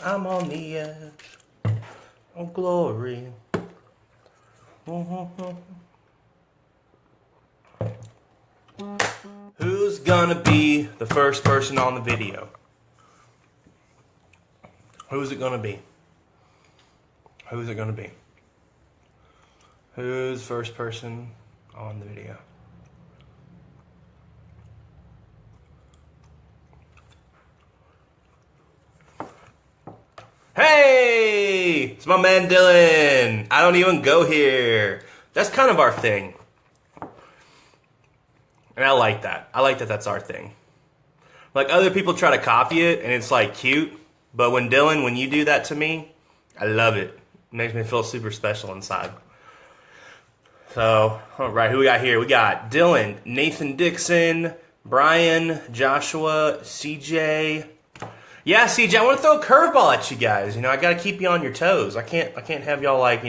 I'm on the edge of glory. Who's gonna be the first person on the video? Who's it gonna be? Who's it gonna be? Who's first person on the video? Hey! It's my man Dylan. I don't even go here. That's kind of our thing. And I like that. I like that that's our thing. Like other people try to copy it and it's like cute. But when you do that to me, I love it. It makes me feel super special inside. So, all right, who we got here? We got Dylan, Nathan Dixon, Brian, Joshua, CJ. Yeah, CJ, I want to throw a curveball at you guys. I got to keep you on your toes. I can't have y'all like,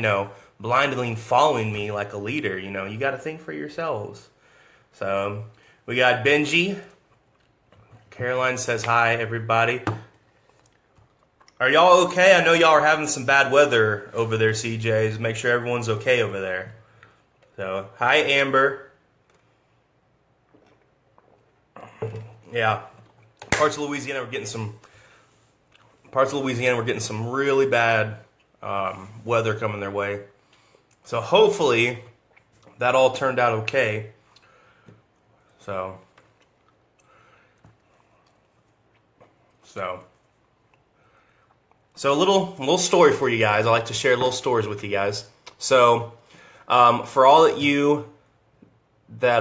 blindly following me like a leader. You got to think for yourselves. So, we got Benji. Caroline says hi, everybody. Are y'all okay? I know y'all are having some bad weather over there, CJs. Make sure everyone's okay over there. So, hi, Amber. Yeah, parts of Louisiana we're getting some really bad weather coming their way. So hopefully that all turned out okay. So a little story for you guys. I like to share little stories with you guys. So for all of you that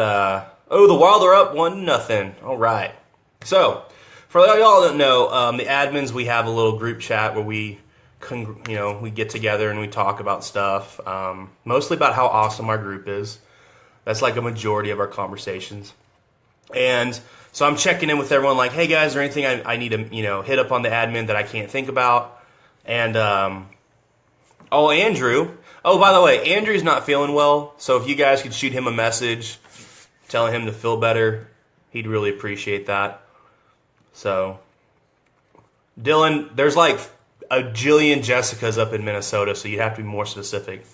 the Wild are up 1-0. All right. So for y'all that don't know, the admins, we have a little group chat where we get together and we talk about stuff, mostly about how awesome our group is. That's like a majority of our conversations. And so I'm checking in with everyone like, hey guys, is there anything I need to hit up on the admin that I can't think about? And Andrew. Oh, by the way, Andrew's not feeling well, so if you guys could shoot him a message telling him to feel better, he'd really appreciate that. So, Dylan, there's like a jillion Jessicas up in Minnesota, so you have to be more specific.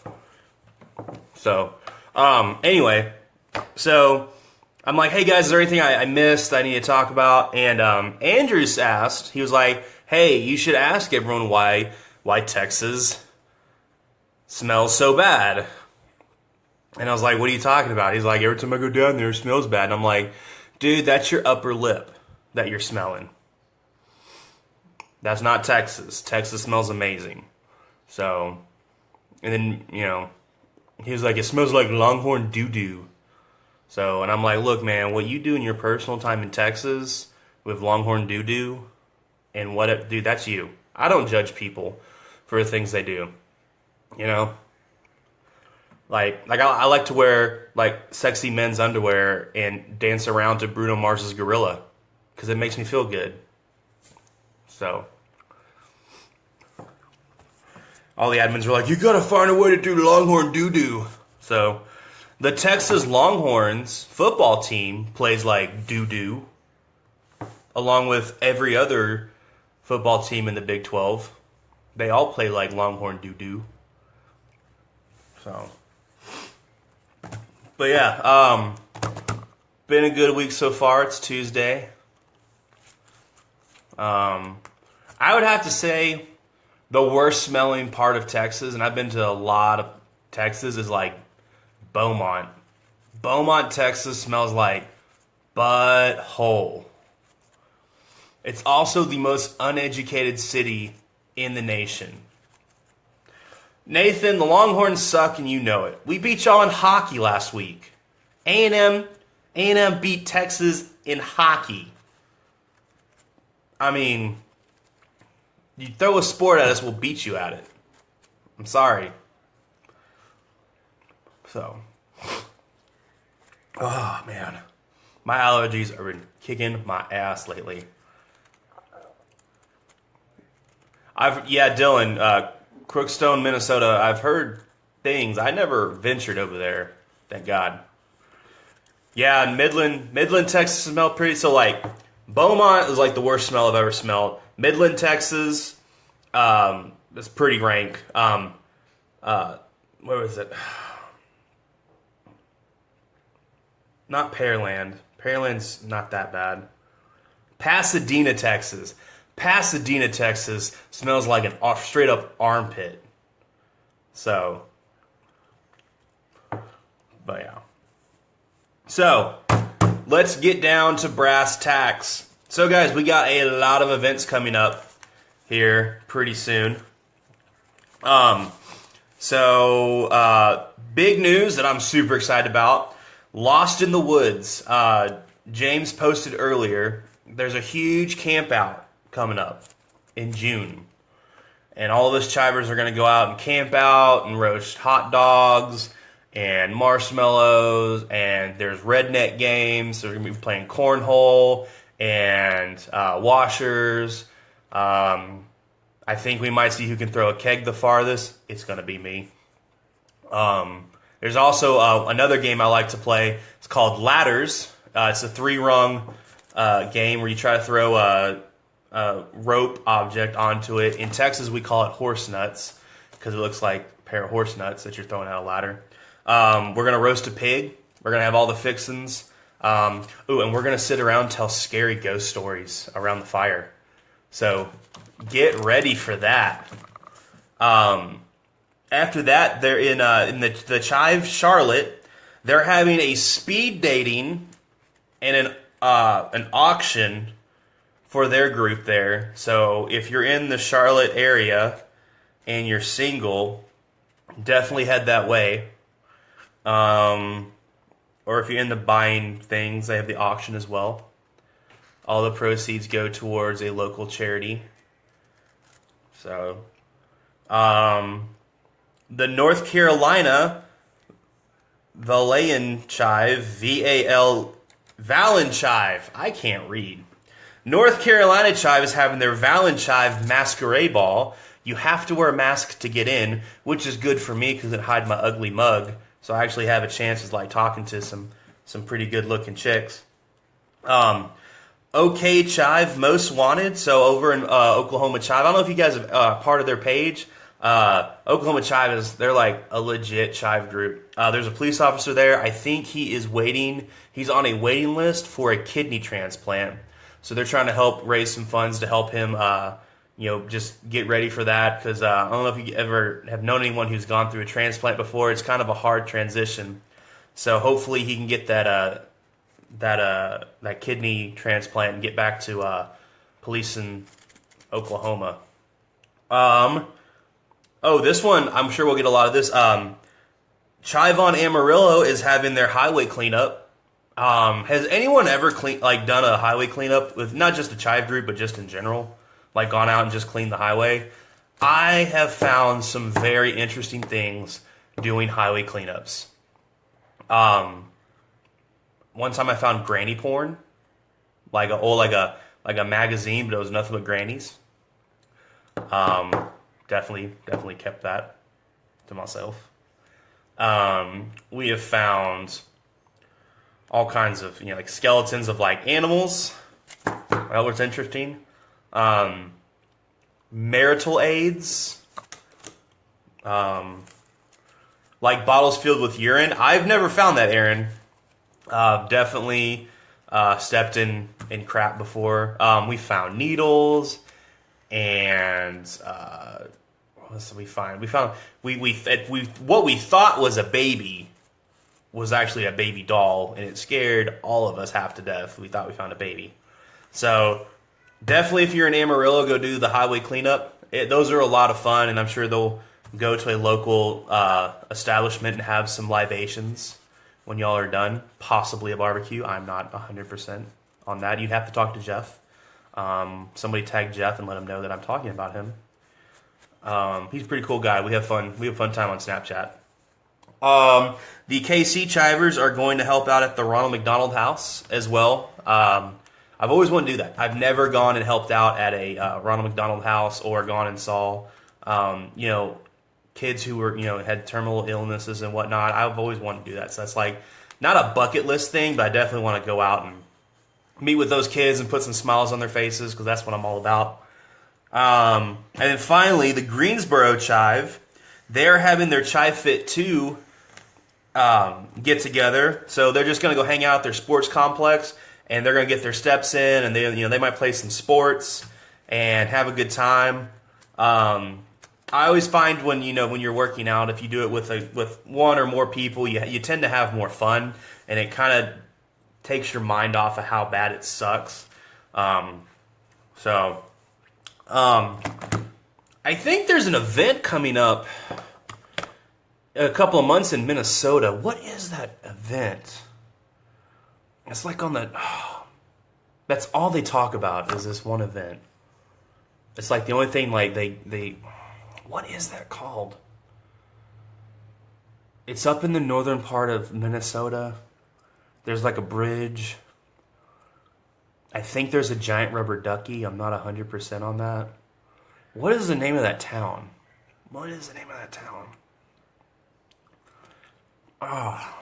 So, anyway, so I'm like, hey guys, is there anything I missed I need to talk about? And Andrews asked, he was like, hey, you should ask everyone why Texas smells so bad. And I was like, what are you talking about? He's like, every time I go down there, it smells bad. And I'm like, dude, that's your upper lip that you're smelling. That's not Texas. Texas smells amazing. So, and then, he was like, it smells like Longhorn doo-doo. So, and I'm like, look, man, what you do in your personal time in Texas with Longhorn doo-doo and dude, that's you. I don't judge people for the things they do. Like I like to wear like sexy men's underwear and dance around to Bruno Mars's Gorilla because it makes me feel good. So all the admins were like, you gotta find a way to do Longhorn doo-doo. So the Texas Longhorns football team plays like doo-doo along with every other football team in the Big 12. They all play like Longhorn doo-doo. So, but yeah, been a good week so far. It's Tuesday. I would have to say the worst smelling part of Texas, and I've been to a lot of Texas, is like Beaumont. Beaumont, Texas smells like butthole. It's also the most uneducated city in the nation. Nathan, the Longhorns suck and you know it. We beat y'all in hockey last week. A&M beat Texas in hockey. I mean, you throw a sport at us, we'll beat you at it. I'm sorry. So, oh man, my allergies have been kicking my ass lately. Dylan, Crookstone, Minnesota, I've heard things. I never ventured over there, thank God. Yeah, and Midland, Texas smelled pretty, so like, Beaumont is like the worst smell I've ever smelled. Midland, Texas, That's pretty rank. Where was it? Not Pearland. Pearland's not that bad. Pasadena, Texas. Pasadena, Texas smells like an straight up armpit. So, but yeah. So, let's get down to brass tacks. So, guys, we got a lot of events coming up here pretty soon. Big news that I'm super excited about. Lost in the Woods. James posted earlier. There's a huge camp out coming up in June. And all of us chivers are going to go out and camp out and roast hot dogs and marshmallows. And there's redneck games. So we're going to be playing cornhole and washers. I think we might see who can throw a keg the farthest. It's going to be me. There's also another game I like to play. It's called Ladders. It's a 3-rung game where you try to throw a rope object onto it. In Texas, we call it horse nuts because it looks like a pair of horse nuts that you're throwing out a ladder. We're going to roast a pig. We're going to have all the fixins. And we're going to sit around and tell scary ghost stories around the fire. So get ready for that. After that, they're in the Chive Charlotte. They're having a speed dating and an auction for their group there. So if you're in the Charlotte area and you're single, definitely head that way. Or if you're into buying things, they have the auction as well. All the proceeds go towards a local charity. So, the North Carolina Valayan Chive, Valen Chive. I can't read. North Carolina Chive is having their Valen Chive Masquerade Ball. You have to wear a mask to get in, which is good for me because it hides my ugly mug. So I actually have a chance of like talking to some pretty good looking chicks. OK Chive Most Wanted. So over in Oklahoma Chive, I don't know if you guys are part of their page. Oklahoma Chive they're like a legit Chive group. There's a police officer there. I think he's on a waiting list for a kidney transplant. So they're trying to help raise some funds to help him, just get ready for that. Because I don't know if you ever have known anyone who's gone through a transplant before. It's kind of a hard transition. So hopefully he can get that kidney transplant and get back to policing Oklahoma. This one, I'm sure we'll get a lot of this. Chive on Amarillo is having their highway cleanup. Has anyone ever done a highway cleanup with not just the Chive group, but just in general? Like gone out and just cleaned the highway? I have found some very interesting things doing highway cleanups. One time I found granny porn, like a magazine, but it was nothing but grannies. Definitely kept that to myself. We have found all kinds of like skeletons of like animals. That was interesting. Marital aids. Like bottles filled with urine. I've never found that, Aaron. Definitely stepped in crap before. We found needles and what else did we find? We found what we thought was a baby was actually a baby doll, and it scared all of us half to death. We thought we found a baby. So definitely, if you're in Amarillo, go do the highway cleanup. Those are a lot of fun, and I'm sure they'll go to a local establishment and have some libations when y'all are done, possibly a barbecue. I'm not 100% on that. You'd have to talk to Jeff. Somebody tag Jeff and let him know that I'm talking about him. He's a pretty cool guy. We have fun time on Snapchat. The KC Chivers are going to help out at the Ronald McDonald House as well. I've always wanted to do that. I've never gone and helped out at a Ronald McDonald House or gone and saw, kids who were, had terminal illnesses and whatnot. I've always wanted to do that. So that's like not a bucket list thing, but I definitely want to go out and meet with those kids and put some smiles on their faces because that's what I'm all about. And then finally, the Greensboro Chive. They're having their Chive Fit 2 get together. So they're just going to go hang out at their sports complex, and they're going to get their steps in, and they might play some sports and have a good time. I always find when you're working out, if you do it with one or more people, you tend to have more fun, and it kind of takes your mind off of how bad it sucks. I think there's an event coming up a couple of months in Minnesota. What is that event? It's like on the... that's all they talk about is this one event. It's like the only thing like they what is that called? It's up in the northern part of Minnesota. There's like a bridge. I think there's a giant rubber ducky. I'm not 100% on that. What is the name of that town? What is the name of that town? Oh.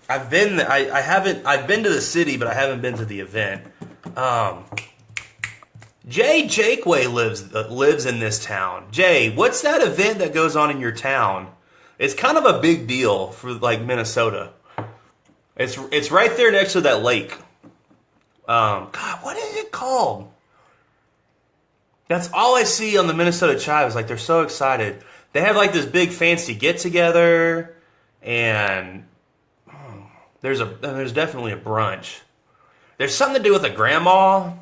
I've been to the city, but I haven't been to the event. Jay Jakeway lives in this town. Jay, what's that event that goes on in your town? It's kind of a big deal for like Minnesota. It's right there next to that lake. God, what is it called? That's all I see on the Minnesota Chives. Like, they're so excited. They have like this big fancy get together, and there's definitely a brunch. There's something to do with a grandma.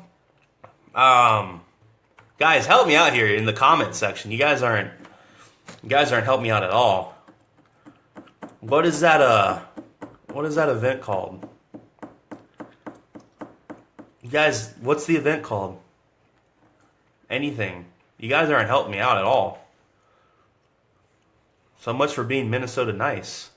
Guys, help me out here in the comment section. You guys aren't helping me out at all. What is that event called? You guys, what's the event called? Anything. You guys aren't helping me out at all. So much for being Minnesota nice.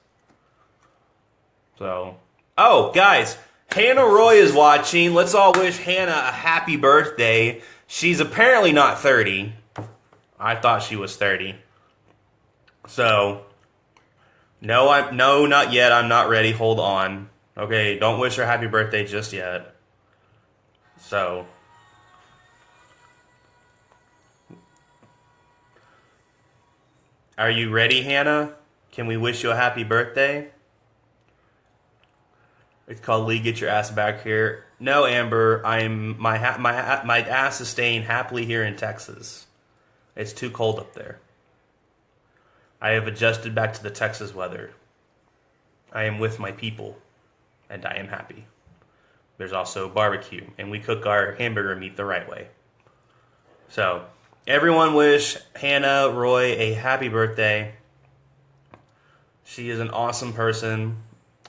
So, oh, guys, Hannah Roy is watching. Let's all wish Hannah a happy birthday. She's apparently not 30. I thought she was 30. So, no, not yet. I'm not ready. Hold on. Okay, don't wish her happy birthday just yet. So, are you ready, Hannah? Can we wish you a happy birthday? It's called Lee, get your ass back here. No, Amber, my ass is staying happily here in Texas. It's too cold up there. I have adjusted back to the Texas weather. I am with my people, and I am happy. There's also barbecue, and we cook our hamburger meat the right way. So, everyone wish Hannah Roy a happy birthday. She is an awesome person.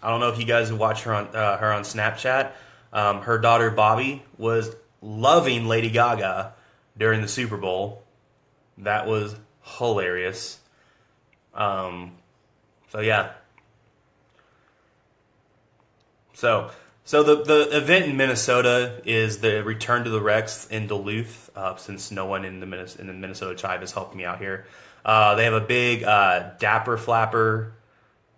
I don't know if you guys watch her on Snapchat. Her daughter Bobby was loving Lady Gaga during the Super Bowl. That was hilarious. So yeah. So the event in Minnesota is the Return to the Rex in Duluth. Since no one in the Minnesota Chive is helping me out here, they have a big Dapper Flapper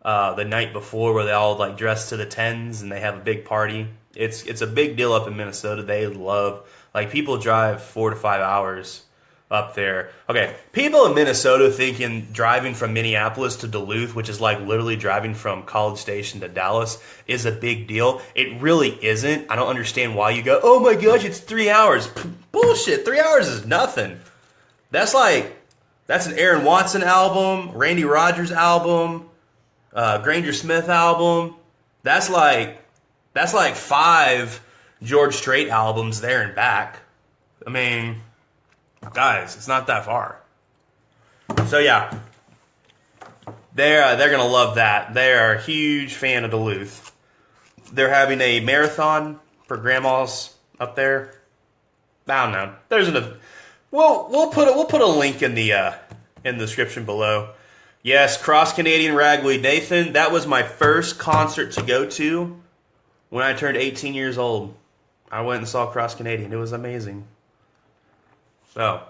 the night before where they all like dress to the tens and they have a big party. It's a big deal up in Minnesota. They love, like, people drive 4 to 5 hours up there. Okay, people in Minnesota thinking driving from Minneapolis to Duluth, which is like literally driving from College Station to Dallas, is a big deal. It really isn't. I don't understand why you go, oh my gosh, it's 3 hours. Bullshit, 3 hours is nothing. That's an Aaron Watson album, Randy Rogers album, Granger Smith album. That's like 5 George Strait albums there and back. I mean, guys, it's not that far. So yeah, they're gonna love that. They are a huge fan of Duluth. They're having a marathon for grandmas up there. I don't know. We'll put a link in the description below. Yes, Cross Canadian Ragweed. Nathan, that was my first concert to go to when I turned 18 years old. I went and saw Cross Canadian. It was amazing. So,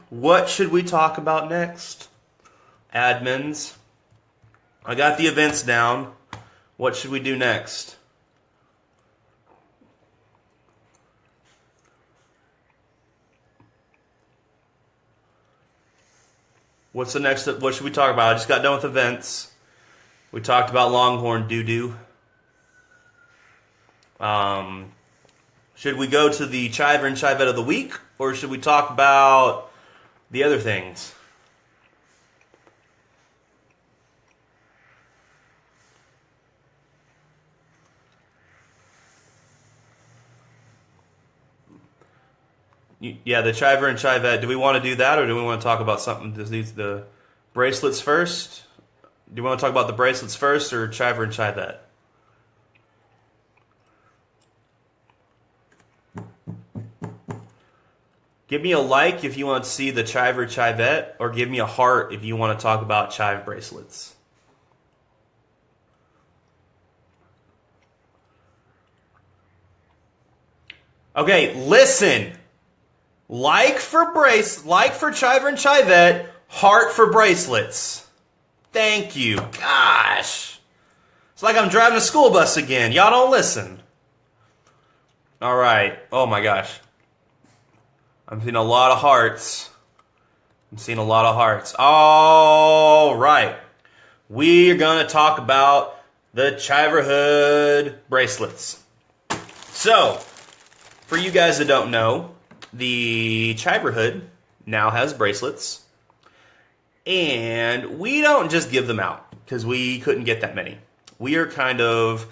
what should we talk about next? Admins. I got the events down. What should we do next? What's the next? What should we talk about? I just got done with events. We talked about Longhorn doo-doo. Should we go to the Chiver and Chivette of the week, or should we talk about the other things? Yeah, the Chiver and Chivette. Do we want to do that, or do we want to talk about something? The bracelets first? Do you want to talk about the bracelets first, or Chiver and Chivette? Give me a like if you want to see the Chiver Chivette, or give me a heart if you want to talk about Chive bracelets. Okay, listen. Like for Chiver and Chivette, heart for bracelets. Thank you. Gosh. It's like I'm driving a school bus again. Y'all don't listen. All right. Oh my gosh. I'm seeing a lot of hearts. All right. We are going to talk about the Chiverhood bracelets. So, for you guys that don't know, the Chiverhood now has bracelets. And we don't just give them out because we couldn't get that many. We are kind of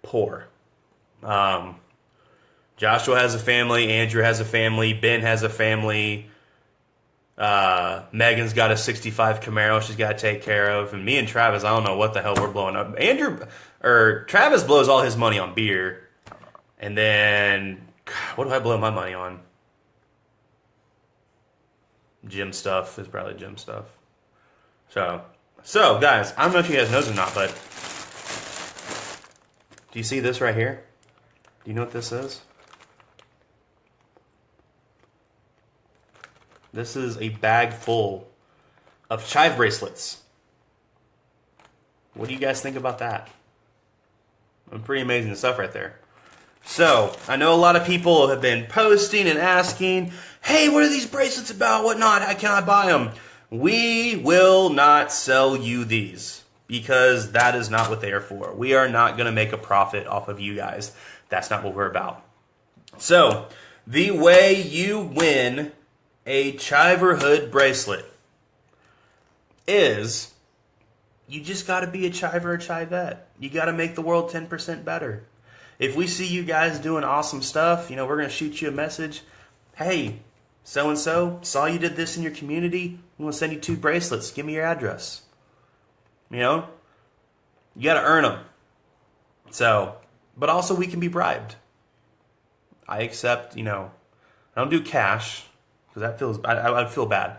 poor. Joshua has a family, Andrew has a family, Ben has a family, Megan's got a 65 Camaro she's got to take care of, and me and Travis, I don't know what the hell we're blowing up. Travis blows all his money on beer, and then, what do I blow my money on? Gym stuff is probably gym stuff. So guys, I don't know if you guys know or not, but do you see this right here? Do you know what this is? This is a bag full of Chive bracelets. What do you guys think about that? Pretty amazing stuff right there. So, I know a lot of people have been posting and asking, hey, what are these bracelets about? Whatnot? How can I buy them? We will not sell you these because that is not what they are for. We are not going to make a profit off of you guys. That's not what we're about. So, the way you win a Chiverhood bracelet is you just got to be a Chiver or Chivette. You got to make the world 10% better. If we see you guys doing awesome stuff, we're going to shoot you a message. Hey, so-and-so, saw you did this in your community. We want to send you 2 bracelets. Give me your address. You got to earn them. So, but also we can be bribed. I accept, I don't do cash because I'd feel bad.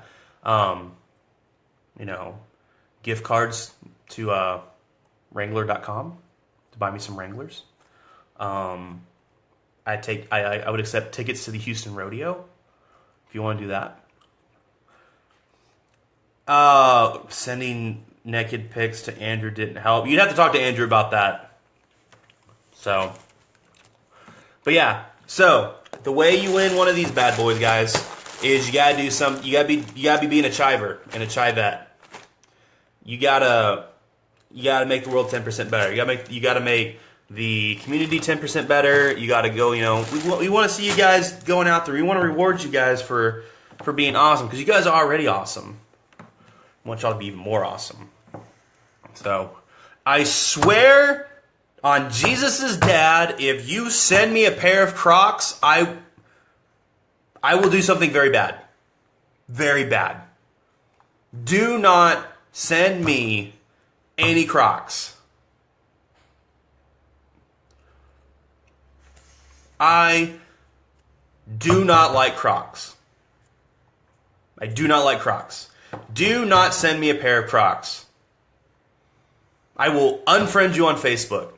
Gift cards to Wrangler.com to buy me some Wranglers. I would accept tickets to the Houston Rodeo if you want to do that. Sending naked pics to Andrew didn't help. You'd have to talk to Andrew about that. So, but yeah. So the way you win one of these bad boys, guys, is you gotta do some. You gotta be being a Chiver and a Chivette. You gotta make the world 10% better. You gotta make the community 10% better. You gotta go. We want to see you guys going out there. We want to reward you guys for being awesome because you guys are already awesome. I want y'all to be even more awesome. So, I swear on Jesus' dad, if you send me a pair of Crocs, I will do something very bad. Very bad. Do not send me any Crocs. I do not like Crocs. I do not like Crocs. Do not send me a pair of Crocs. I will unfriend you on Facebook.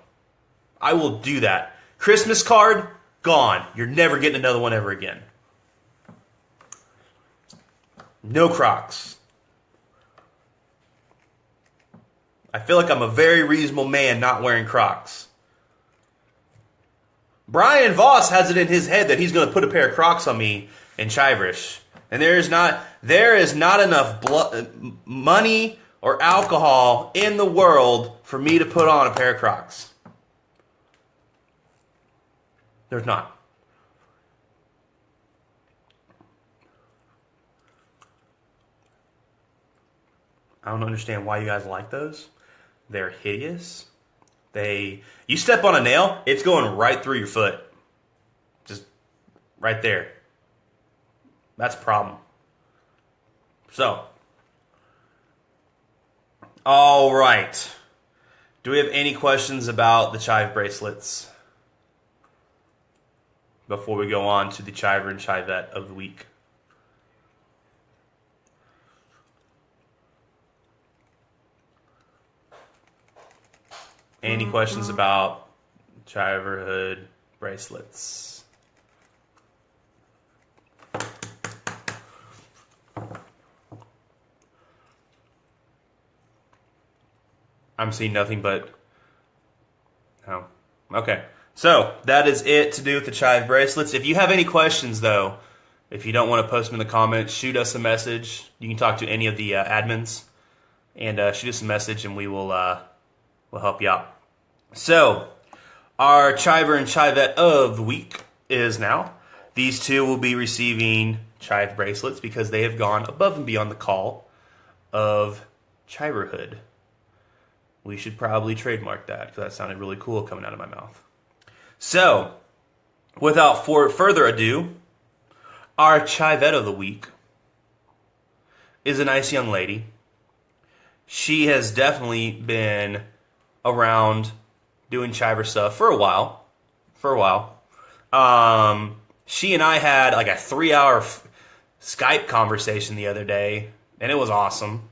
I will do that. Christmas card, gone. You're never getting another one ever again. No Crocs. I feel like I'm a very reasonable man not wearing Crocs. Brian Voss has it in his head that he's going to put a pair of Crocs on me in Chiverish. And there is not enough money or alcohol in the world for me to put on a pair of Crocs. There's not. I don't understand why you guys like those. They're hideous. You step on a nail, it's going right through your foot. Just right there. That's a problem. So, all right. Do we have any questions about the chive bracelets before we go on to the chiver and chivette of the week? Any questions about Chiverhood bracelets? I'm seeing nothing but... Oh, okay. So, that is it to do with the chive bracelets. If you have any questions, though, if you don't want to post them in the comments, shoot us a message. You can talk to any of the admins and shoot us a message, and we'll help you out. So, our chiver and chivette of the week is now. These two will be receiving chive bracelets because they have gone above and beyond the call of Chiverhood. We should probably trademark that because that sounded really cool coming out of my mouth. So, without further ado, our chivette of the week is a nice young lady. She has definitely been around doing chiver stuff for a while. She and I had like a 3-hour Skype conversation the other day, and it was awesome.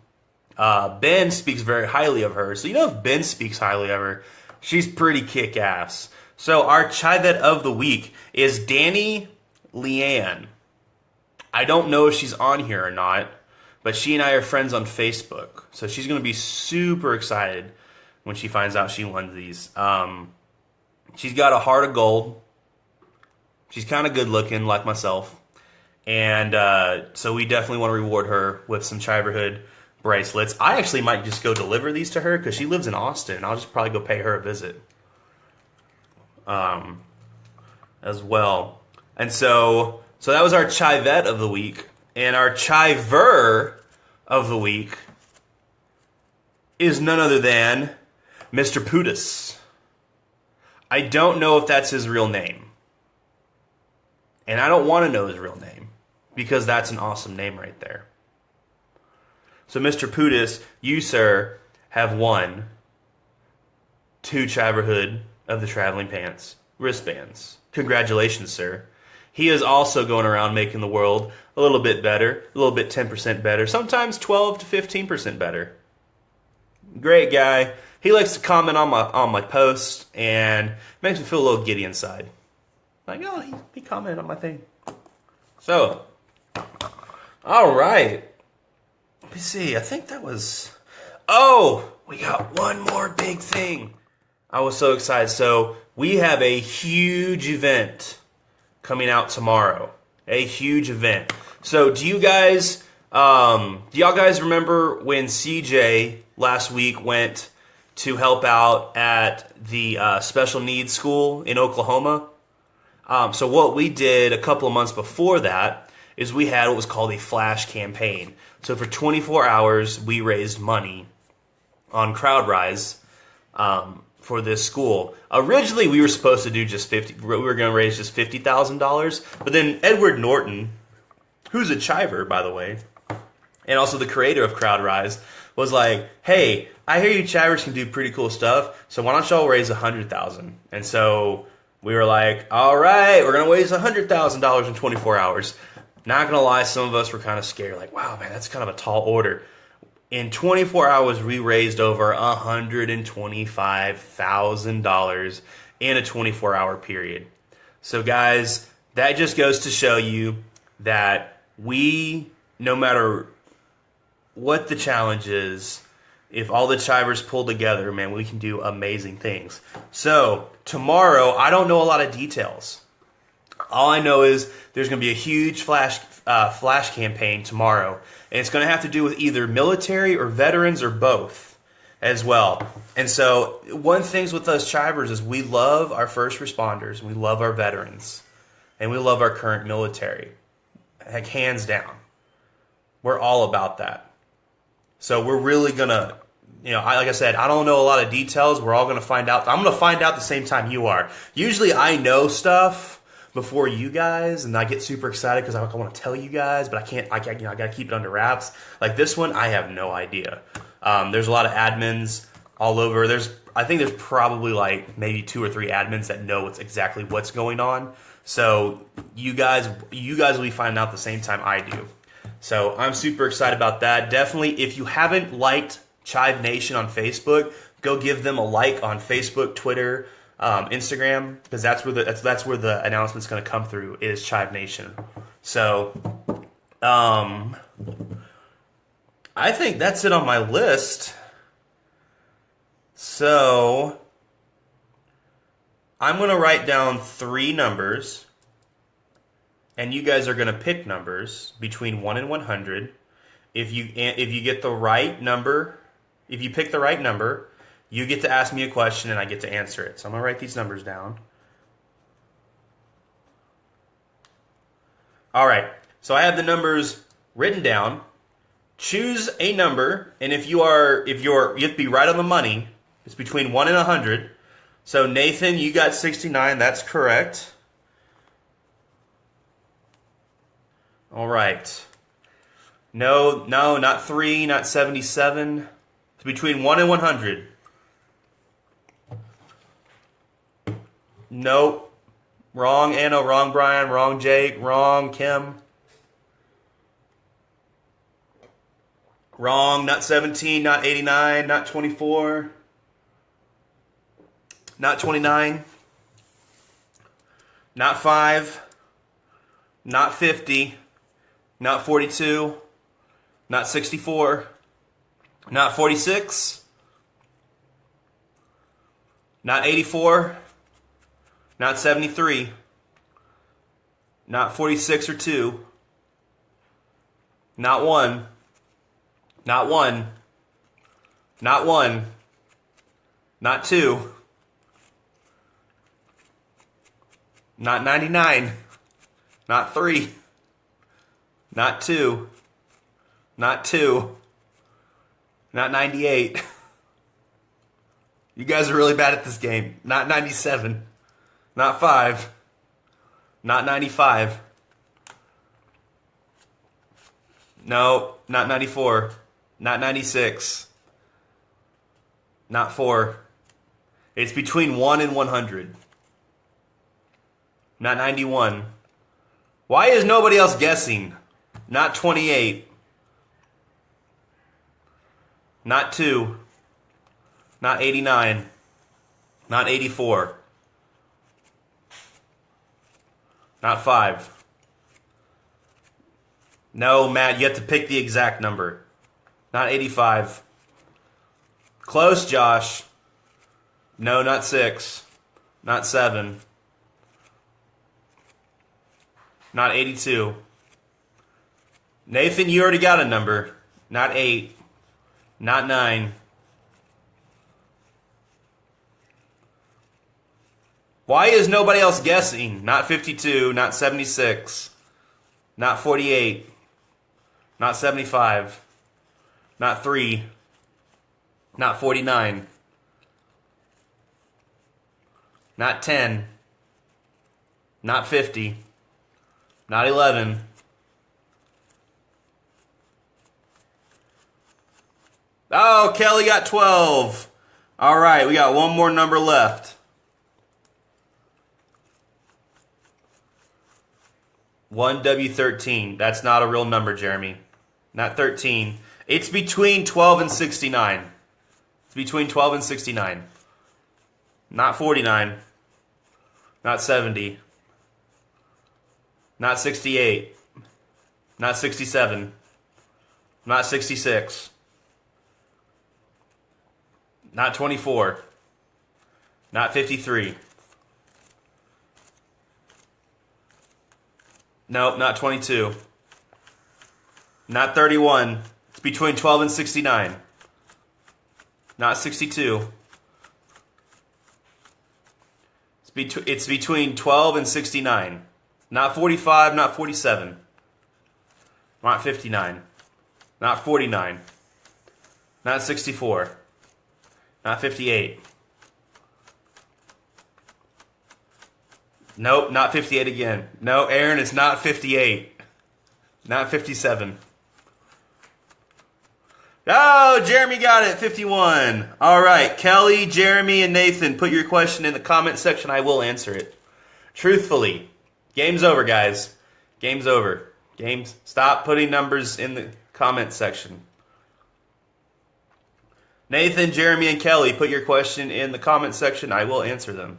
Ben speaks very highly of her, so if Ben speaks highly of her, she's pretty kick-ass. So our chivette of the week is Danny Leanne. I don't know if she's on here or not, but she and I are friends on Facebook, so she's going to be super excited when she finds out she won these. She's got a heart of gold. She's kind of good looking, like myself. And so we definitely want to reward her with some Chiverhood bracelets. I actually might just go deliver these to her because she lives in Austin. I'll just probably go pay her a visit as well. And so that was our chivette of the week. And our chiver of the week is none other than Mr. Putis. I don't know if that's his real name. And I don't want to know his real name because that's an awesome name right there. So Mr. Putis, you, sir, have won 2 Chiverhood of the Traveling Pants wristbands. Congratulations, sir. He is also going around making the world a little bit better, a little bit 10% better, sometimes 12 to 15% better. Great guy. He likes to comment on my posts and makes me feel a little giddy inside. Like, oh, he commented on my thing. So, all right. Let me see. I think that was... Oh, we got one more big thing. I was so excited. So, we have a huge event coming out tomorrow. A huge event. So, do y'all guys remember when CJ last week went to help out at the special needs school in Oklahoma? So what we did a couple of months before that is we had what was called a flash campaign. So for 24 hours, we raised money on CrowdRise for this school. Originally, we were supposed to do just we were going to raise just $50,000. But then Edward Norton, who's a chiver, by the way, and also the creator of CrowdRise, was like, hey, I hear you chivers can do pretty cool stuff, so why don't y'all raise $100,000? And so we were like, all right, we're going to raise $100,000 in 24 hours. Not going to lie, some of us were kind of scared, like, wow, man, that's kind of a tall order. In 24 hours, we raised over $125,000 in a 24-hour period. So, guys, that just goes to show you that no matter what the challenge is, if all the chivers pull together, man, we can do amazing things. So, tomorrow, I don't know a lot of details All I know is there's going to be a huge flash campaign tomorrow, and it's going to have to do with either military or veterans or both as well. And so one thing with us Chivers is we love our first responders, and we love our veterans, and we love our current military. Like, hands down. We're all about that. So we're really going to, like I said, I don't know a lot of details. We're all going to find out. I'm going to find out the same time you are. Usually I know stuff before you guys, and I get super excited because I want to tell you guys, but I can't. I got to keep it under wraps. Like this one, I have no idea. There's a lot of admins all over. I think there's probably like maybe 2 or 3 admins that know exactly what's going on. So you guys will be finding out the same time I do. So I'm super excited about that. Definitely, if you haven't liked Chive Nation on Facebook, go give them a like on Facebook, Twitter, Instagram, because that's where the announcement's going to come through, is Chive Nation. So I think that's it on my list. So I'm going to write down 3 numbers, and you guys are going to pick numbers between 1 and 100. If you get the right number, if you pick the right number, you get to ask me a question and I get to answer it. So I'm going to write these numbers down. All right. So I have the numbers written down. Choose a number, and you have to be right on the money. It's between 1 and 100. So Nathan, you got 69. That's correct. All right. No, not 3, not 77. It's between 1 and 100. Nope. Wrong, Anna. Wrong, Brian. Wrong, Jake. Wrong, Kim. Wrong. Not 17. Not 89. Not 24. Not 29. Not 5. Not 50. Not 42. Not 64. Not 46. Not 84. Not 73. Not 46 or 2. Not 1. Not 1. Not 1. Not 2. Not 99. Not 3. Not 2. Not 2. Not 98. You guys are really bad at this game. Not 97. Not 5. Not 95. No, not 94. Not 96. Not 4. It's between 1 and 100. Not 91. Why is nobody else guessing? Not 28. Not 2. Not 89. Not 84. Not 5. No, Matt, you have to pick the exact number. Not 85. Close, Josh. No, not 6. Not 7. Not 82. Nathan, you already got a number. Not 8. Not 9. Why is nobody else guessing? Not 52. Not 76. Not 48. Not 75. Not 3. Not 49. Not 10. Not 50. Not 11. Oh, Kelly got 12. All right, we got one more number left. 1W13. That's not a real number, Jeremy. Not 13. It's between 12 and 69. It's between 12 and 69. Not 49. Not 70. Not 68. Not 67. Not 66. Not 24. Not 53. Nope, not 22. Not 31. It's between 12 and 69. Not 62. It's between 12 and 69. Not 45, not 47. Not 59. Not 49. Not 64. Not 58. Nope, not 58 again. No, Aaron, it's not 58. Not 57. Oh, Jeremy got it, 51. All right, Kelly, Jeremy, and Nathan, put your question in the comment section. I will answer it. Truthfully, game's over, guys. Game's over. Stop putting numbers in the comment section. Nathan, Jeremy, and Kelly, put your question in the comment section. I will answer them.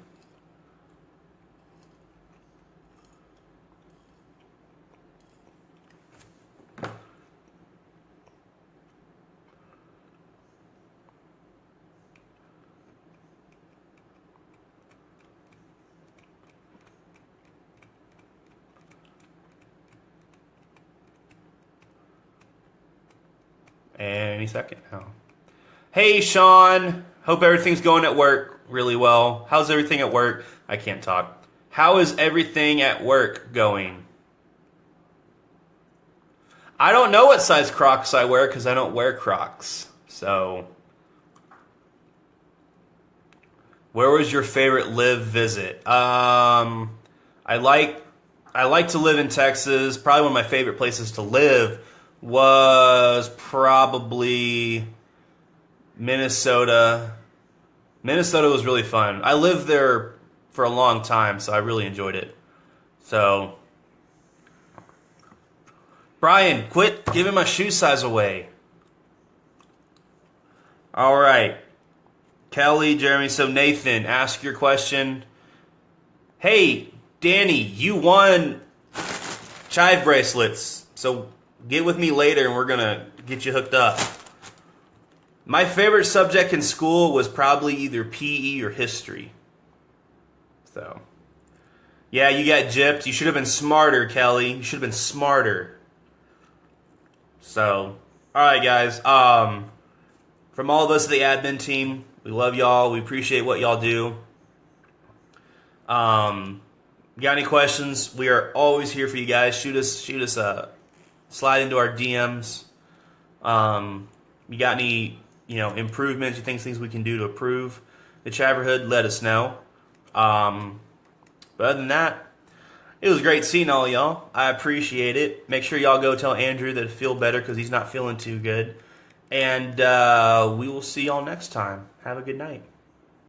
Any second now. Hey, Sean. Hope everything's going at work really well. How's everything at work? I can't talk. How is everything at work going? I don't know what size Crocs I wear because I don't wear Crocs. So, where was your favorite live visit? I like to live in Texas. Probably one of my favorite places to live was probably Minnesota. Minnesota was really fun. I lived there for a long time, so I really enjoyed it. So, Brian, quit giving my shoe size away. All right. Kelly, Jeremy, so Nathan, ask your question. Hey, Danny, you won chive bracelets, so get with me later and we're going to get you hooked up. My favorite subject in school was probably either PE or history. So, yeah, you got gypped. You should have been smarter, Kelly. You should have been smarter. So, all right, guys. From all of us, the admin team, we love y'all. We appreciate what y'all do. Got any questions? We are always here for you guys. Shoot us a slide into our DMs. You got any, improvements? You think things we can do to improve the Chiverhood? Let us know. But other than that, it was great seeing all y'all. I appreciate it. Make sure y'all go tell Andrew that I feel better because he's not feeling too good. And we will see y'all next time. Have a good night.